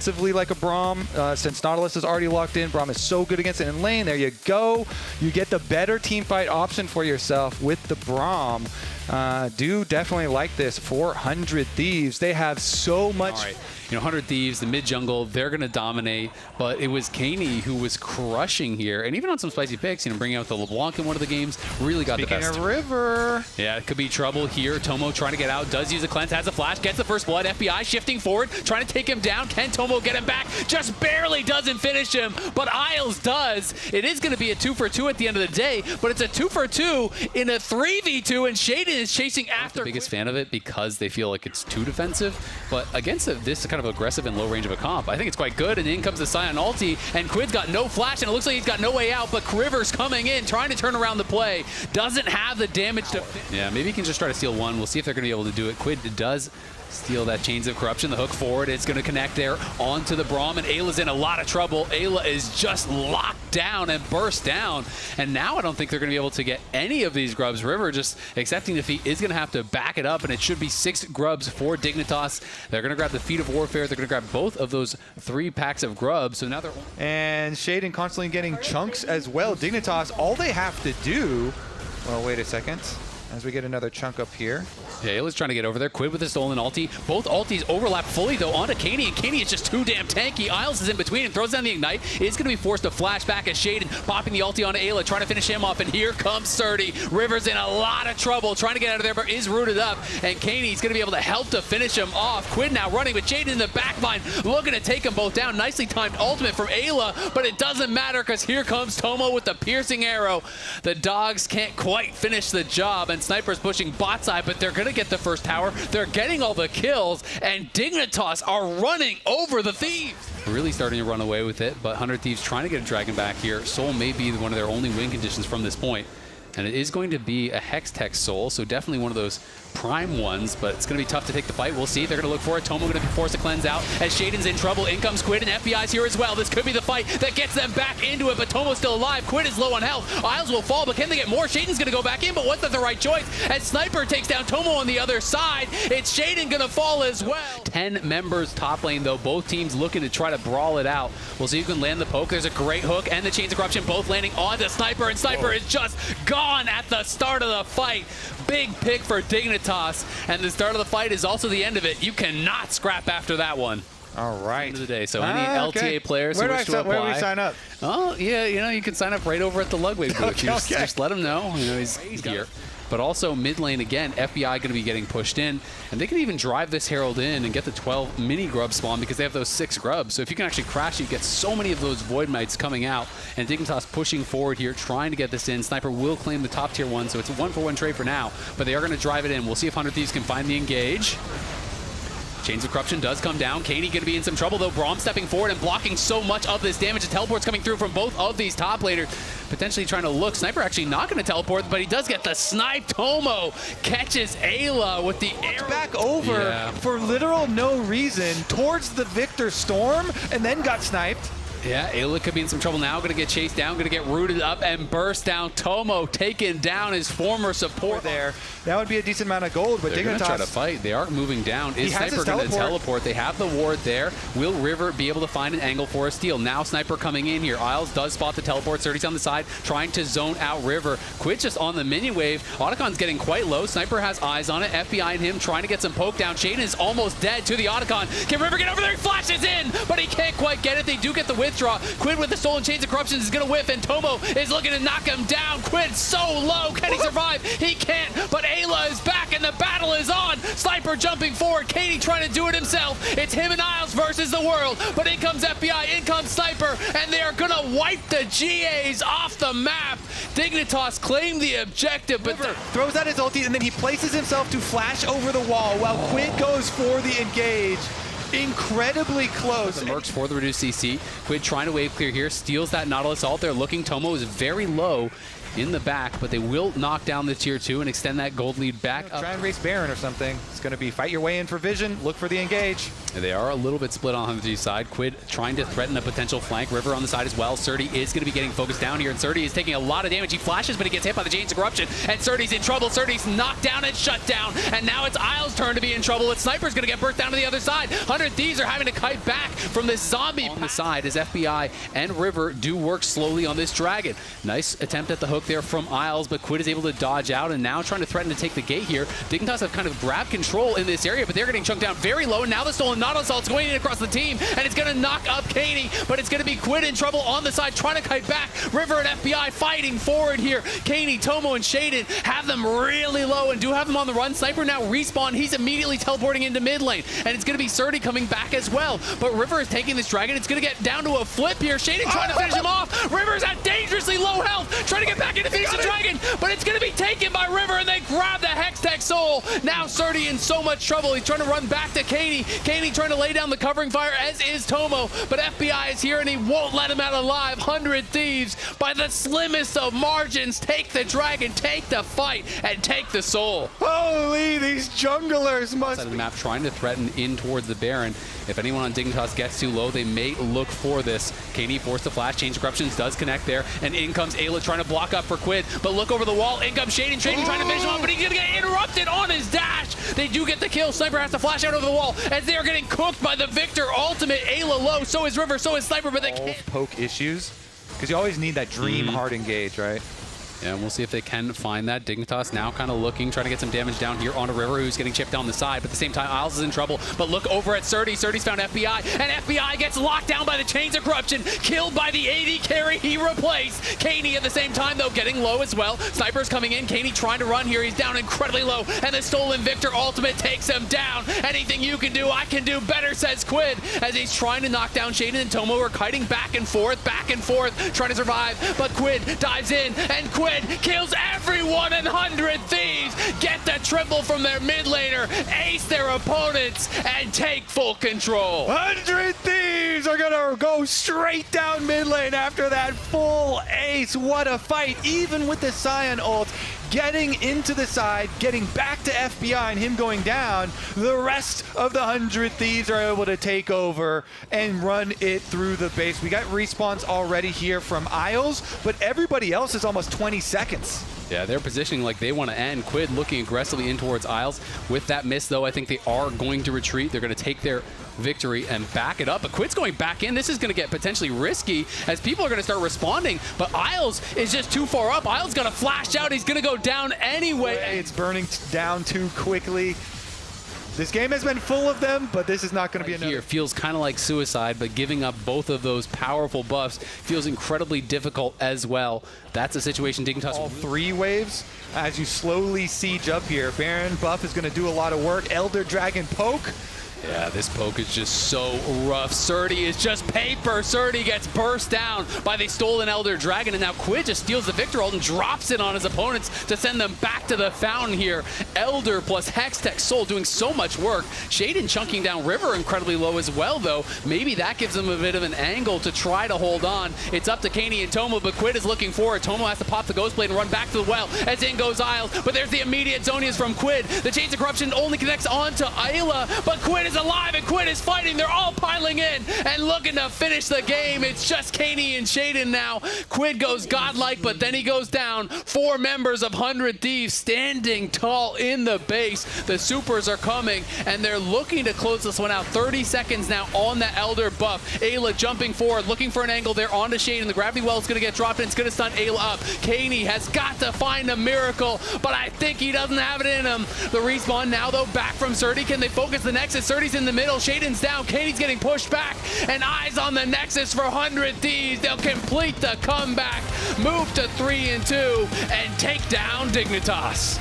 Like a Braum, since Nautilus is already locked in. Braum is so good against it in lane. There you go. You get the better team fight option for yourself with the Braum. Do definitely like this. 400 Thieves. They have so much. All right. You know, 100 Thieves, the mid jungle, they're going to dominate. But it was Kaney who was crushing here. And even on some spicy picks, you know, bringing out the LeBlanc in one of the games, really got the best. Speaking of River. Yeah, it could be trouble here. Tomo trying to get out, does use a cleanse, has a flash, gets the first blood. FBI shifting forward, trying to take him down. Can Tomo get him back? Just barely doesn't finish him, but Isles does. It is going to be a 2-for-2 at the end of the day, but it's a 2-for-2 in a 3v2, and Shaden is chasing after. I'm the biggest fan of it because they feel like it's too defensive, but against this kind of aggressive and low range of a comp, I think it's quite good. And in comes the Sion ulti, and Quid's got no flash, and it looks like he's got no way out, but River's coming in, trying to turn around the play. Doesn't have the damage to... Yeah, maybe he can just try to steal one. We'll see if they're going to be able to do it. Quid does steal that Chains of Corruption. The hook forward, it's going to connect there onto the Braum, and Ayla's in a lot of trouble. Ayla is just locked down and burst down, and now I don't think they're going to be able to get any of these grubs. River just accepting defeat is going to have to back it up, and it should be 6 grubs for Dignitas. They're going to grab the Feet of Warfare. They're going to grab both of those 3 packs of grubs, so now they're... And Shaden constantly getting chunks as well. Dignitas, all they have to do... Well, wait a second. As we get another chunk up here. Yeah, Ayla's trying to get over there. Quid with the stolen ulti. Both ultis overlap fully, though, onto Kaney, and Kaney is just too damn tanky. Isles is in between and throws down the Ignite. Is going to be forced to flash back as Shaden popping the ulti onto Ayla, trying to finish him off, and here comes Surdy. River's in a lot of trouble, trying to get out of there, but is rooted up, and Kaney's going to be able to help to finish him off. Quid now running with Shaden in the backline, looking to take them both down. Nicely timed ultimate from Ayla, but it doesn't matter because here comes Tomo with the piercing arrow. The dogs can't quite finish the job, and Sniper's pushing bot side, but they're going to get the first tower. They're getting all the kills, and Dignitas are running over the Thieves. Really starting to run away with it, but 100 Thieves trying to get a dragon back here. Soul may be one of their only win conditions from this point. And it is going to be a Hextech Soul, so definitely one of those prime ones, but it's going to be tough to take the fight. We'll see. They're going to look for it. Tomo going to be forced to cleanse out as Shaden's in trouble. In comes Quid, and FBI's here as well. This could be the fight that gets them back into it, but Tomo's still alive. Quid is low on health. Isles will fall, but can they get more? Shaden's going to go back in, but was that the right choice? As Sniper takes down Tomo on the other side, it's Shaden going to fall as well. 10 members top lane, though. Both teams looking to try to brawl it out. We'll see who can land the poke. There's a great hook, and the Chains of Corruption both landing on the Sniper, and Sniper is just gone at the start of the fight. Big pick for Dignitas, and the start of the fight is also the end of it. You cannot scrap after that one. All right. End of the day. So any LTA players where who wish to apply, where do we sign up? Oh, yeah, you know, you can sign up right over at the Lugway booth. Just let them know, you know, he's here. But also mid lane again, FBI going to be getting pushed in, and they can even drive this Herald in and get the 12 mini grub spawn because they have those 6 grubs. So if you can actually crash, you get so many of those Void Mites coming out, and Dignitas pushing forward here, trying to get this in. Sniper will claim the top tier 1, so it's a 1-for-1 trade for now, but they are going to drive it in. We'll see if 100 Thieves can find the engage. Chains of Corruption does come down. Kaney going to be in some trouble, though. Braum stepping forward and blocking so much of this damage. The teleport's coming through from both of these top laners. Potentially trying to look. Sniper actually not going to teleport, but he does get the snipe. Tomo catches Ayla with the arrow. Back over for literal no reason towards the Victor Storm, and then got sniped. Yeah, Ayla could be in some trouble now. Going to get chased down, going to get rooted up and burst down. Tomo taking down his former support there. That would be a decent amount of gold, but they're going to try to fight. They are moving down. Is Sniper going to teleport? They have the ward there. Will River be able to find an angle for a steal? Now Sniper coming in here. Isles does spot the teleport. 30's on the side, trying to zone out River. Quid just on the mini wave. Otacon's getting quite low. Sniper has eyes on it. FBI and him trying to get some poke down. Shaden is almost dead to the Otacon. Can River get over there? He flashes in, but he can't quite get it. They do get the withdraw. Quid with the stolen Chains of Corruption is going to whiff, and Tomo is looking to knock him down. Quid so low. Can he survive? He can't, but Ayla is back and the battle is on. Sniper jumping forward. Kaney trying to do it himself. It's him and Isles versus the world, but in comes FBI, in comes Sniper, and they are going to wipe the GAs off the map. Dignitas claim the objective, but throws out his ulti, and then he places himself to flash over the wall while Quid goes for the engage. Incredibly close. The Mercs for the reduced CC. Quid trying to wave clear here, steals that Nautilus ult. They're looking. Tomo is very low. in the back, but they will knock down the tier 2 and extend that gold lead back up. Try and race Baron or something. It's going to be fight your way in for vision, look for the engage. They are a little bit split on the side. Quid trying to threaten a potential flank. River on the side as well. Surdy is going to be getting focused down here, and Surdy is taking a lot of damage. He flashes, but he gets hit by the Chains of Corruption, and Surdy's in trouble. Surdy's knocked down and shut down, and now it's Isles' turn to be in trouble. It's Sniper's going to get burst down to the other side. 100 Thieves are having to kite back from this zombie on the side as FBI and River do work slowly on this dragon. Nice attempt at the hook there from Isles, but Quid is able to dodge out and now trying to threaten to take the gate here. Dignitas have kind of grabbed control in this area, but they're getting chunked down very low, and now the stolen Nautilus assault's going in across the team, and it's going to knock up Kaney, but it's going to be Quid in trouble on the side trying to kite back. River and FBI fighting forward here. Kaney, Tomo, and Shaden have them really low and do have them on the run. Sniper now respawn. He's immediately teleporting into mid lane, and it's going to be Surdy coming back as well, but River is taking this dragon. It's going to get down to a flip here. Shaden trying to finish him off. River's at dangerously low health, trying to get back into finish the dragon, but it's going to be taken by River, and they grab the Hextech Soul. Now Surdy in so much trouble. He's trying to run back to Kaney. Kaney trying to lay down the covering fire, as is Tomo, but FBI is here, and he won't let him out alive. 100 Thieves, by the slimmest of margins, take the dragon, take the fight, and take the soul. Holy, these junglers must Side of the map trying to threaten in towards the Baron. If anyone on Dignitas gets too low, they may look for this. Kaney forced the flash. Change of Corruptions does connect there, and in comes Ayla trying to block up for Quid, but look over the wall. In comes Shaden. Shaden trying to finish him off, but he's going to get interrupted on his dash. They do get the kill. Sniper has to flash out over the wall as they are getting cooked by the Victor ultimate. Ayla low, so is River, so is Sniper, but they can't. Poke issues, because you always need that dream hard engage, right? Yeah, and we'll see if they can find that. Dignitas now kind of looking, trying to get some damage down here onto River, who's getting chipped down the side. But at the same time, Isles is in trouble. But look over at Surdy. Surdy's found FBI, and FBI gets locked down by the Chains of Corruption, killed by the AD carry he replaced. Kaney at the same time, though, getting low as well. Sniper's coming in. Kaney trying to run here. He's down incredibly low, and the stolen Victor ultimate takes him down. Anything you can do, I can do better, says Quid, as he's trying to knock down Shaden and Tomo are kiting back and forth, trying to survive. But Quid dives in, and Quid kills everyone, and 100 Thieves get the triple from their mid laner, ace their opponents, and take full control. 100 Thieves are gonna go straight down mid lane after that full ace. What a fight, even with the Scion ult. Getting into the side, getting back to FBI and him going down, the rest of the 100 Thieves are able to take over and run it through the base. We got respawns already here from Isles, but everybody else is almost 20 seconds. Yeah, they're positioning like they want to end. Quid looking aggressively in towards Isles. With that miss, though, I think they are going to retreat. They're going to take their victory and back it up. But Quid's going back in. This is going to get potentially risky as people are going to start responding. But Isles is just too far up. Isles got to flash out. He's going to go down anyway. It's burning down too quickly. This game has been full of them, but this is not going to be enough. Here feels kind of like suicide, but giving up both of those powerful buffs feels incredibly difficult as well. That's a situation Dignitas. All 3 waves as you slowly siege up here. Baron buff is going to do a lot of work. Elder Dragon poke. Yeah, this poke is just so rough. Surdy is just paper. Surdy gets burst down by the stolen Elder Dragon, and now Quid just steals the Victor ult and drops it on his opponents to send them back to the fountain here. Elder plus Hextech Soul doing so much work. Shaden chunking down River incredibly low as well, though. Maybe that gives them a bit of an angle to try to hold on. It's up to Kaney and Tomo, but Quid is looking forward. Tomo has to pop the Ghost Blade and run back to the well as in goes Isles, but there's the immediate Zonias from Quid. The Chains of Corruption only connects onto Ayla, but Quid is alive and Quid is fighting. They're all piling in and looking to finish the game. It's just Kaney and Shaden now. Quid goes godlike, but then he goes down. 4 members of 100 Thieves standing tall in the base. The supers are coming, and they're looking to close this one out. 30 seconds now on the Elder buff. Ayla jumping forward, looking for an angle there onto Shaden. The gravity well is going to get dropped, and it's going to stun Ayla up. Kaney has got to find a miracle, but I think he doesn't have it in him. The respawn now, though, back from Surdy. Can they focus the Nexus? Surdy's in the middle. Shaden's down. Kaney's getting pushed back, and eyes on the Nexus for 100 Thieves. They'll complete the comeback, move to 3-2, and take down Dignitas.